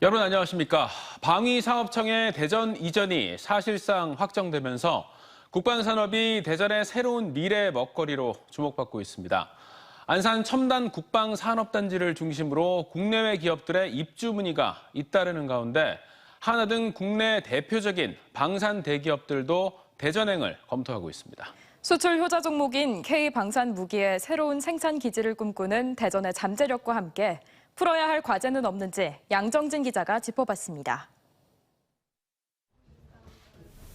여러분 안녕하십니까. 방위사업청의 대전 이전이 사실상 확정되면서 국방산업이 대전의 새로운 미래 먹거리로 주목받고 있습니다. 안산 첨단 국방산업단지를 중심으로 국내외 기업들의 입주 문의가 잇따르는 가운데 하나 등 국내 대표적인 방산 대기업들도 대전행을 검토하고 있습니다. 수출 효자 종목인 K방산 무기의 새로운 생산 기지를 꿈꾸는 대전의 잠재력과 함께 풀어야 할 과제는 없는지 양정진 기자가 짚어봤습니다.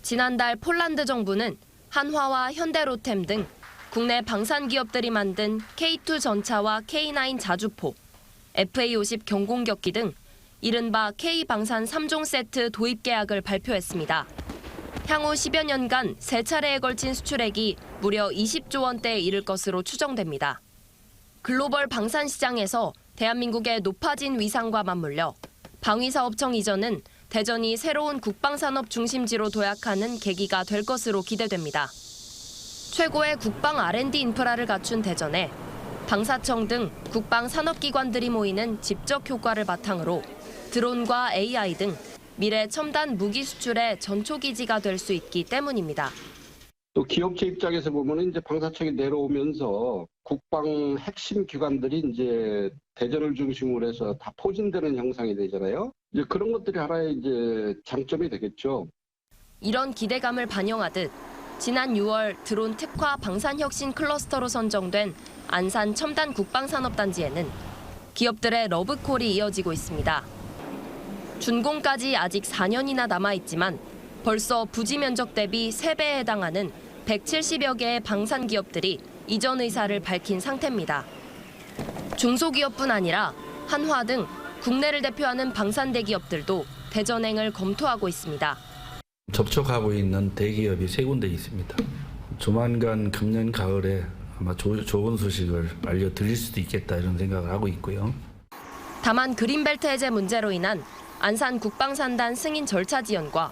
지난달 폴란드 정부는 한화와 현대로템 등 국내 방산 기업들이 만든 K2 전차와 K9 자주포, FA50 경공격기 등 이른바 K방산 3종 세트 도입 계약을 발표했습니다. 향후 10여 년간 3차례에 걸친 수출액이 무려 20조 원대에 이를 것으로 추정됩니다. 글로벌 방산 시장에서 대한민국의 높아진 위상과 맞물려 방위사업청 이전은 대전이 새로운 국방산업 중심지로 도약하는 계기가 될 것으로 기대됩니다. 최고의 국방 R&D 인프라를 갖춘 대전에 방사청 등 국방산업기관들이 모이는 집적 효과를 바탕으로 드론과 AI 등 미래 첨단 무기 수출의 전초기지가 될 수 있기 때문입니다. 또 기업체 입장에서 보면 이제 방사청이 내려오면서 국방 핵심 기관들이 이제 대전을 중심으로 해서 다 포진되는 형상이 되잖아요. 이제 그런 것들이 하나의 이제 장점이 되겠죠. 이런 기대감을 반영하듯 지난 6월 드론 특화 방산혁신 클러스터로 선정된 안산 첨단 국방산업단지에는 기업들의 러브콜이 이어지고 있습니다. 준공까지 아직 4년이나 남아있지만 벌써 부지 면적 대비 3배에 해당하는 170여 개의 방산 기업들이 이전 의사를 밝힌 상태입니다. 중소기업뿐 아니라 한화 등 국내를 대표하는 방산 대기업들도 대전행을 검토하고 있습니다. 접촉하고 있는 대기업이 3군데 있습니다. 조만간 금년 가을에 아마 좋은 소식을 알려드릴 수도 있겠다 이런 생각을 하고 있고요. 다만 그린벨트 해제 문제로 인한 안산 국방산단 승인 절차 지연과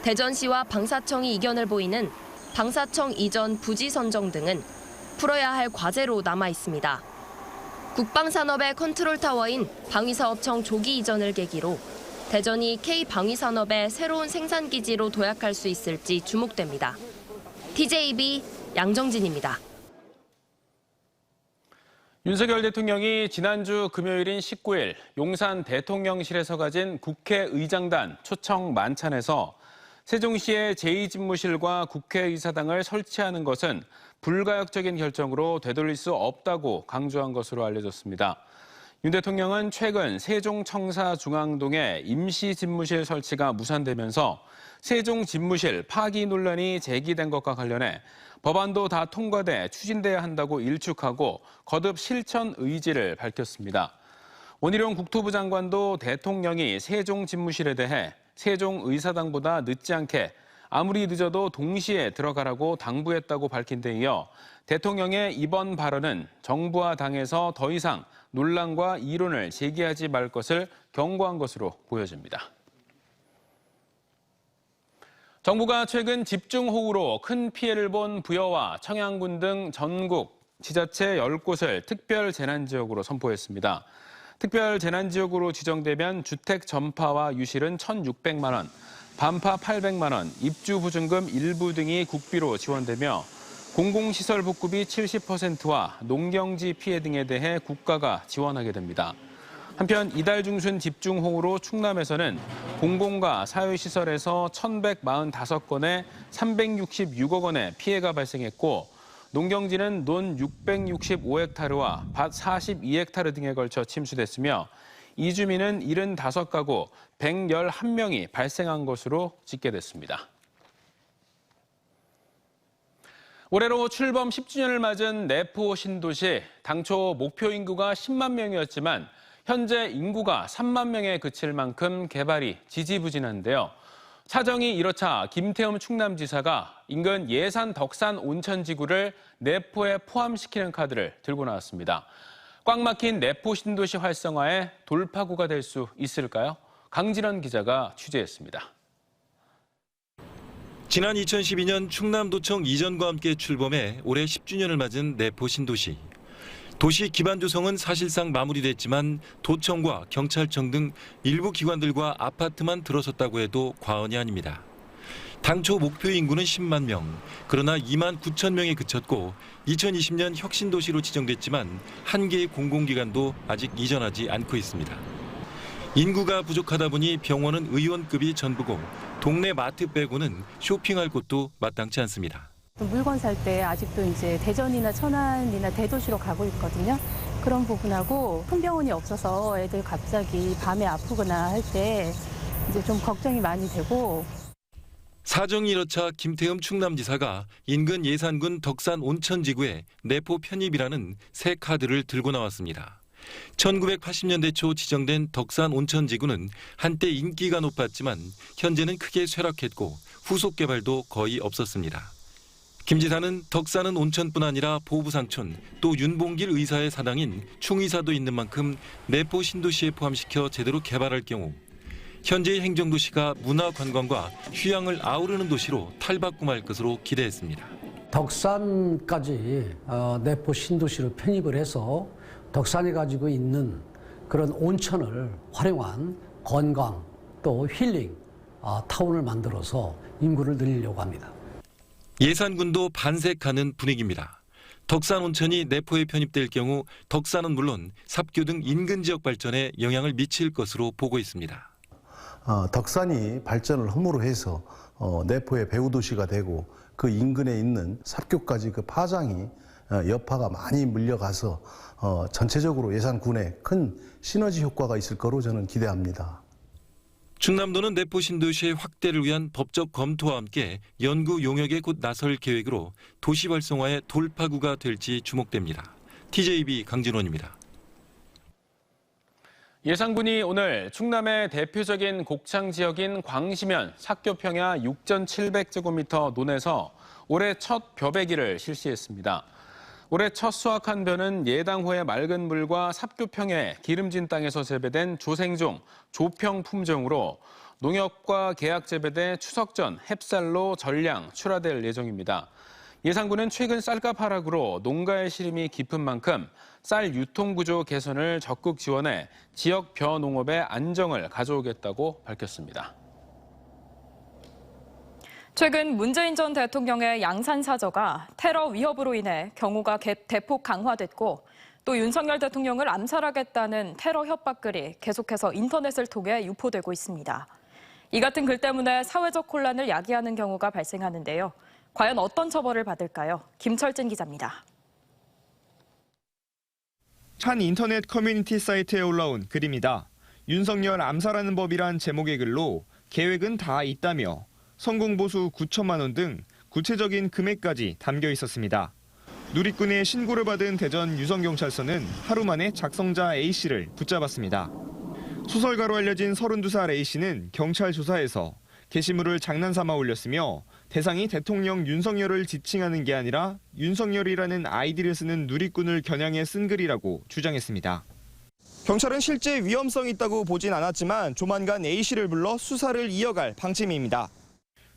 대전시와 방사청이 이견을 보이는 방사청 이전 부지 선정 등은 풀어야 할 과제로 남아 있습니다. 국방산업의 컨트롤타워인 방위사업청 조기 이전을 계기로 대전이 K방위산업의 새로운 생산기지로 도약할 수 있을지 주목됩니다. TJB 양정진입니다. 윤석열 대통령이 지난주 금요일인 19일 용산 대통령실에서 가진 국회의장단 초청 만찬에서 세종시의 제2집무실과 국회의사당을 설치하는 것은 불가역적인 결정으로 되돌릴 수 없다고 강조한 것으로 알려졌습니다. 윤 대통령은 최근 세종청사중앙동에 임시집무실 설치가 무산되면서 세종집무실 파기 논란이 제기된 것과 관련해 법안도 다 통과돼 추진돼야 한다고 일축하고 거듭 실천 의지를 밝혔습니다. 원희룡 국토부 장관도 대통령이 세종집무실에 대해 세종의사당보다 늦지 않게 아무리 늦어도 동시에 들어가라고 당부했다고 밝힌 데 이어 대통령의 이번 발언은 정부와 당에서 더 이상 논란과 이론을 제기하지 말 것을 경고한 것으로 보여집니다. 정부가 최근 집중호우로 큰 피해를 본 부여와 청양군 등 전국 지자체 10곳을 특별재난지역으로 선포했습니다. 특별재난지역으로 지정되면 주택 전파와 유실은 1,600만 원, 반파 800만 원, 입주보증금 일부 등이 국비로 지원되며 공공시설 복구비 70%와 농경지 피해 등에 대해 국가가 지원하게 됩니다. 한편 이달 중순 집중호우로 충남에서는 공공과 사회시설에서 1,145건에 366억 원의 피해가 발생했고 농경지는 논 665헥타르와 밭 42헥타르 등에 걸쳐 침수됐으며 이주민은 75가구 111명이 발생한 것으로 집계됐습니다. 올해로 출범 10주년을 맞은 내포 신도시, 당초 목표 인구가 10만 명이었지만 현재 인구가 3만 명에 그칠 만큼 개발이 지지부진한데요. 사정이 이렇자 김태흠 충남지사가 인근 예산 덕산 온천지구를 내포에 포함시키는 카드를 들고 나왔습니다. 꽉 막힌 내포 신도시 활성화에 돌파구가 될 수 있을까요? 강진원 기자가 취재했습니다. 지난 2012년 충남도청 이전과 함께 출범해 올해 10주년을 맞은 내포 신도시. 도시 기반 조성은 사실상 마무리됐지만 도청과 경찰청 등 일부 기관들과 아파트만 들어섰다고 해도 과언이 아닙니다. 당초 목표 인구는 10만 명, 그러나 2만 9천 명에 그쳤고 2020년 혁신도시로 지정됐지만 한 개의 공공기관도 아직 이전하지 않고 있습니다. 인구가 부족하다 보니 병원은 의원급이 전부고 동네 마트 빼고는 쇼핑할 곳도 마땅치 않습니다. 물건 살 때 아직도 이제 대전이나 천안이나 대도시로 가고 있거든요. 그런 부분하고 큰 병원이 없어서 애들 갑자기 밤에 아프거나 할 때 이제 좀 걱정이 많이 되고. 사정이 이렇자 김태흠 충남지사가 인근 예산군 덕산 온천지구에 내포 편입이라는 새 카드를 들고 나왔습니다. 1980년대 초 지정된 덕산 온천지구는 한때 인기가 높았지만 현재는 크게 쇠락했고 후속 개발도 거의 없었습니다. 김 지사는 덕산은 온천뿐 아니라 보부상촌 또 윤봉길 의사의 사당인 충의사도 있는 만큼 내포 신도시에 포함시켜 제대로 개발할 경우 현재의 행정도시가 문화관광과 휴양을 아우르는 도시로 탈바꿈할 것으로 기대했습니다. 덕산까지 내포 신도시로 편입을 해서 덕산이 가지고 있는 그런 온천을 활용한 관광 또 힐링 타운을 만들어서 인구를 늘리려고 합니다. 예산군도 반색하는 분위기입니다. 덕산 온천이 내포에 편입될 경우 덕산은 물론 삽교 등 인근 지역 발전에 영향을 미칠 것으로 보고 있습니다. 덕산이 발전을 허물어 해서 내포의 배후 도시가 되고 그 인근에 있는 삽교까지 그 파장이 여파가 많이 물려가서 전체적으로 예산군에 큰 시너지 효과가 있을 거로 저는 기대합니다. 충남도는 내포 신도시의 확대를 위한 법적 검토와 함께 연구 용역에 곧 나설 계획으로 도시 활성화의 돌파구가 될지 주목됩니다. TJB 강진원입니다. 예산군이 오늘 충남의 대표적인 곡창 지역인 광시면 삽교평야 6,700제곱미터 논에서 올해 첫 벼베기를 실시했습니다. 올해 첫 수확한 벼는 예당호의 맑은 물과 삽교평의 기름진 땅에서 재배된 조생종, 조평 품종으로 농협과 계약 재배돼 추석 전 햅쌀로 전량 출하될 예정입니다. 예산군은 최근 쌀값 하락으로 농가의 시름이 깊은 만큼 쌀 유통구조 개선을 적극 지원해 지역 벼 농업의 안정을 가져오겠다고 밝혔습니다. 최근 문재인 전 대통령의 양산 사저가 테러 위협으로 인해 경호가 대폭 강화됐고 또 윤석열 대통령을 암살하겠다는 테러 협박글이 계속해서 인터넷을 통해 유포되고 있습니다. 이 같은 글 때문에 사회적 혼란을 야기하는 경우가 발생하는데요. 과연 어떤 처벌을 받을까요? 김철진 기자입니다. 한 인터넷 커뮤니티 사이트에 올라온 글입니다. 윤석열 암살하는 법이란 제목의 글로 계획은 다 있다며 성공보수 9천만 원 등 구체적인 금액까지 담겨 있었습니다. 누리꾼의 신고를 받은 대전 유성경찰서는 하루 만에 작성자 A씨를 붙잡았습니다. 소설가로 알려진 32살 A씨는 경찰 조사에서 게시물을 장난삼아 올렸으며 대상이 대통령 윤석열을 지칭하는 게 아니라 윤석열이라는 아이디를 쓰는 누리꾼을 겨냥해 쓴 글이라고 주장했습니다. 경찰은 실제 위험성이 있다고 보진 않았지만 조만간 A씨를 불러 수사를 이어갈 방침입니다.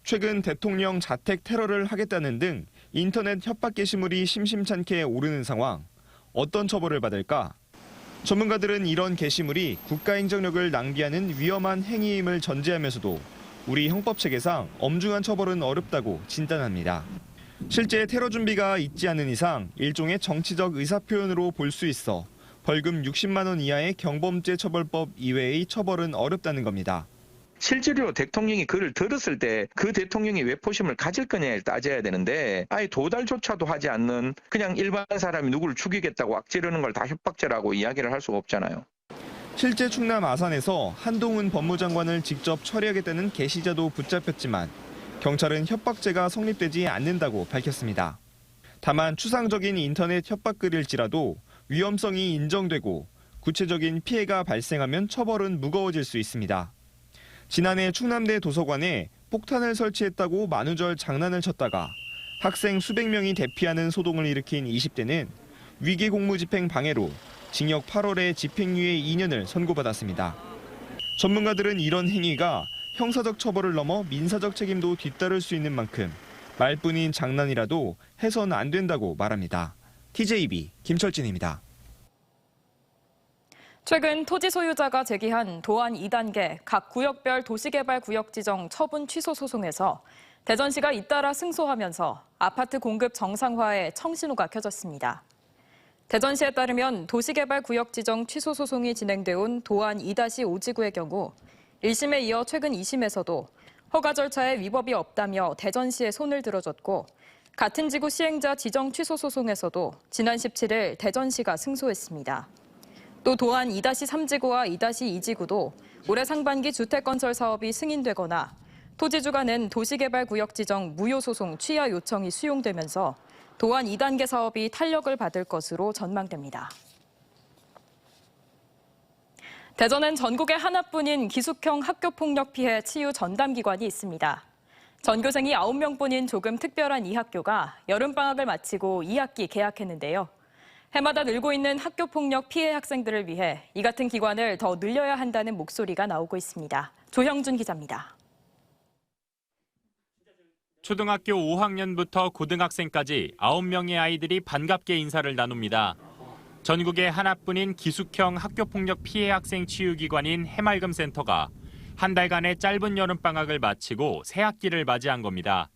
최근 대통령 자택 테러를 하겠다는 등 인터넷 협박 게시물이 심심찮게 오르는 상황. 어떤 처벌을 받을까? 전문가들은 이런 게시물이 국가행정력을 낭비하는 위험한 행위임을 전제하면서도 우리 형법체계상 엄중한 처벌은 어렵다고 진단합니다. 실제 테러 준비가 있지 않은 이상 일종의 정치적 의사표현으로 볼 수 있어 벌금 60만 원 이하의 경범죄 처벌법 이외의 처벌은 어렵다는 겁니다. 실제로 대통령이 그를 들었을 때 그 대통령이 외포심을 가질 거냐를 따져야 되는데 아예 도달조차도 하지 않는 그냥 일반 사람이 누구를 죽이겠다고 악지르는 걸 다 협박죄라고 이야기를 할 수가 없잖아요. 실제 충남 아산에서 한동훈 법무장관을 직접 처리하겠다는 게시자도 붙잡혔지만 경찰은 협박죄가 성립되지 않는다고 밝혔습니다. 다만 추상적인 인터넷 협박글일지라도 위험성이 인정되고 구체적인 피해가 발생하면 처벌은 무거워질 수 있습니다. 지난해 충남대 도서관에 폭탄을 설치했다고 만우절 장난을 쳤다가 학생 수백 명이 대피하는 소동을 일으킨 20대는 위계 공무집행 방해로 징역 8월에 집행유예 2년을 선고받았습니다. 전문가들은 이런 행위가 형사적 처벌을 넘어 민사적 책임도 뒤따를 수 있는 만큼 말뿐인 장난이라도 해서는 안 된다고 말합니다. TJB 김철진입니다. 최근 토지 소유자가 제기한 도안 2단계 각 구역별 도시개발 구역 지정 처분 취소 소송에서 대전시가 잇따라 승소하면서 아파트 공급 정상화에 청신호가 켜졌습니다. 대전시에 따르면 도시개발 구역 지정 취소 소송이 진행돼 온 도안 2-5지구의 경우 1심에 이어 최근 2심에서도 허가 절차에 위법이 없다며 대전시에 손을 들어줬고 같은 지구 시행자 지정 취소 소송에서도 지난 17일 대전시가 승소했습니다. 또 도안 2-3지구와 2-2지구도 올해 상반기 주택건설 사업이 승인되거나 토지 주관은 도시개발구역 지정 무효소송 취하 요청이 수용되면서 도안 2단계 사업이 탄력을 받을 것으로 전망됩니다. 대전엔 전국에 하나뿐인 기숙형 학교폭력 피해 치유 전담기관이 있습니다. 전교생이 9명뿐인 조금 특별한 이 학교가 여름방학을 마치고 2학기 개학했는데요. 해마다 늘고 있는 학교폭력 피해 학생들을 위해 이 같은 기관을 더 늘려야 한다는 목소리가 나오고 있습니다. 조형준 기자입니다. 초등학교 5학년부터 고등학생까지 9명의 아이들이 반갑게 인사를 나눕니다. 전국에 하나뿐인 기숙형 학교폭력 피해 학생 치유기관인 해맑음센터가 한 달간의 짧은 여름방학을 마치고 새 학기를 맞이한 겁니다.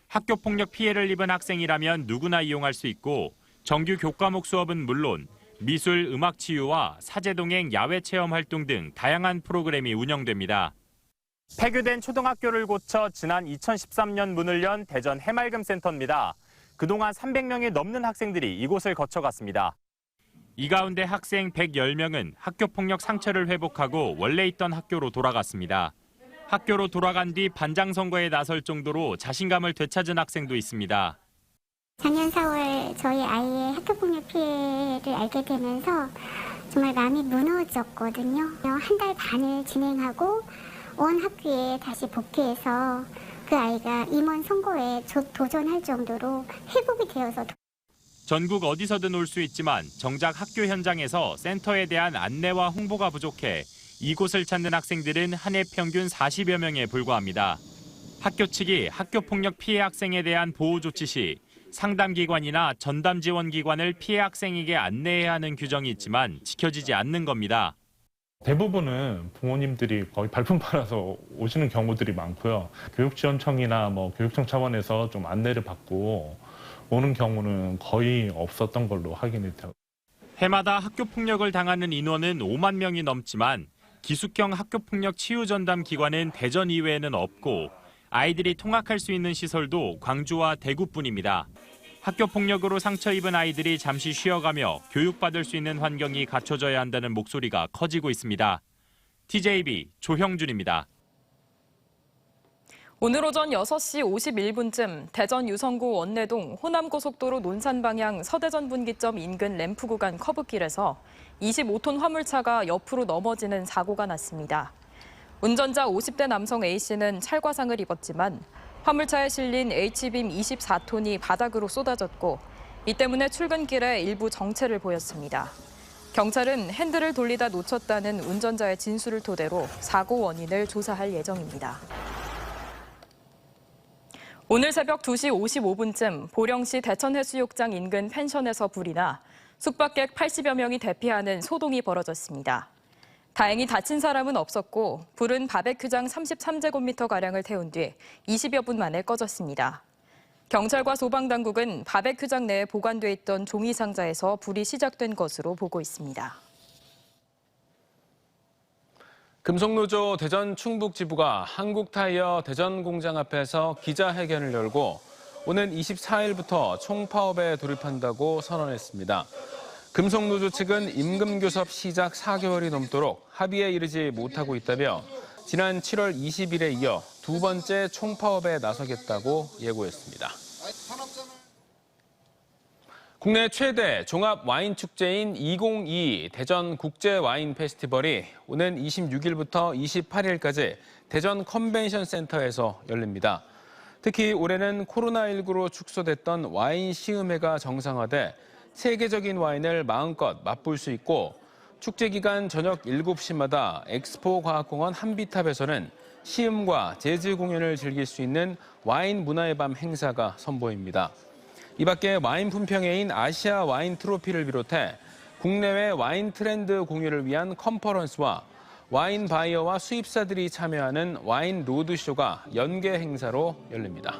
학교폭력 피해를 입은 학생이라면 누구나 이용할 수 있고 정규 교과목 수업은 물론 미술, 음악 치유와 사제동행 야외 체험 활동 등 다양한 프로그램이 운영됩니다. 폐교된 초등학교를 고쳐 지난 2013년 문을 연 대전 해맑음센터입니다. 그동안 300명이 넘는 학생들이 이곳을 거쳐갔습니다. 이 가운데 학생 110명은 학교폭력 상처를 회복하고 원래 있던 학교로 돌아갔습니다. 학교로 돌아간 뒤 반장 선거에 나설 정도로 자신감을 되찾은 학생도 있습니다. 작년 4월 저희 아이의 학교폭력 피해를 알게 되면서 정말 마음이 무너졌거든요. 한 달 반을 진행하고 온 학교에 다시 복귀해서 그 아이가 임원 선거에 도전할 정도로 회복이 되어서 전국 어디서든 올 수 있지만 정작 학교 현장에서 센터에 대한 안내와 홍보가 부족해 이곳을 찾는 학생들은 한 해 평균 40여 명에 불과합니다. 학교 측이 학교폭력 피해 학생에 대한 보호 조치 시 상담기관이나 전담지원기관을 피해 학생에게 안내해야 하는 규정이 있지만 지켜지지 않는 겁니다. 대부분은 부모님들이 거의 발품 팔아서 오시는 경우들이 많고요. 교육지원청이나 교육청 차원에서 좀 안내를 받고 오는 경우는 거의 없었던 걸로 확인이 돼요. 해마다 학교폭력을 당하는 인원은 5만 명이 넘지만 기숙형 학교폭력 치유 전담 기관은 대전 이외에는 없고 아이들이 통학할 수 있는 시설도 광주와 대구뿐입니다. 학교폭력으로 상처 입은 아이들이 잠시 쉬어가며 교육받을 수 있는 환경이 갖춰져야 한다는 목소리가 커지고 있습니다. TJB 조형준입니다. 오늘 오전 6시 51분쯤 대전 유성구 원내동 호남고속도로 논산 방향 서대전 분기점 인근 램프 구간 커브길에서 25톤 화물차가 옆으로 넘어지는 사고가 났습니다. 운전자 50대 남성 A씨는 찰과상을 입었지만 화물차에 실린 H빔 24톤이 바닥으로 쏟아졌고 이 때문에 출근길에 일부 정체를 보였습니다. 경찰은 핸들을 돌리다 놓쳤다는 운전자의 진술을 토대로 사고 원인을 조사할 예정입니다. 오늘 새벽 2시 55분쯤 보령시 대천해수욕장 인근 펜션에서 불이 나 숙박객 80여 명이 대피하는 소동이 벌어졌습니다. 다행히 다친 사람은 없었고 불은 바베큐장 33제곱미터가량을 태운 뒤 20여 분 만에 꺼졌습니다. 경찰과 소방당국은 바베큐장 내에 보관돼 있던 종이 상자에서 불이 시작된 것으로 보고 있습니다. 금속노조 대전 충북지부가 한국타이어 대전 공장 앞에서 기자회견을 열고 오는 24일부터 총파업에 돌입한다고 선언했습니다. 금속노조 측은 임금교섭 시작 4개월이 넘도록 합의에 이르지 못하고 있다며 지난 7월 20일에 이어 두 번째 총파업에 나서겠다고 예고했습니다. 국내 최대 종합 와인 축제인 2022 대전 국제 와인 페스티벌이 오는 26일부터 28일까지 대전 컨벤션 센터에서 열립니다. 특히 올해는 코로나19로 축소됐던 와인 시음회가 정상화돼 세계적인 와인을 마음껏 맛볼 수 있고 축제 기간 저녁 7시마다 엑스포 과학공원 한비탑에서는 시음과 재즈 공연을 즐길 수 있는 와인 문화의 밤 행사가 선보입니다. 이 밖에 와인 품평회인 아시아 와인 트로피를 비롯해 국내외 와인 트렌드 공유를 위한 컨퍼런스와 와인 바이어와 수입사들이 참여하는 와인 로드쇼가 연계 행사로 열립니다.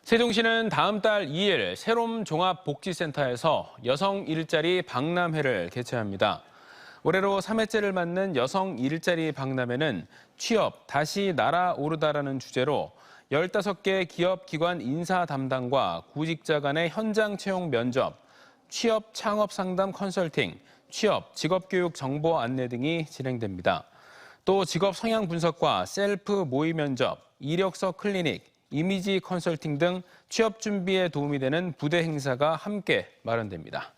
세종시는 다음 달 2일 새롬 종합복지센터에서 여성 일자리 박람회를 개최합니다. 올해로 3회째를 맞는 여성 일자리 박람회는 취업 다시 날아오르다라는 주제로 15개 기업 기관 인사 담당과 구직자 간의 현장 채용 면접, 취업 창업 상담 컨설팅, 취업 직업교육 정보 안내 등이 진행됩니다. 또 직업 성향 분석과 셀프 모의 면접, 이력서 클리닉, 이미지 컨설팅 등 취업 준비에 도움이 되는 부대 행사가 함께 마련됩니다.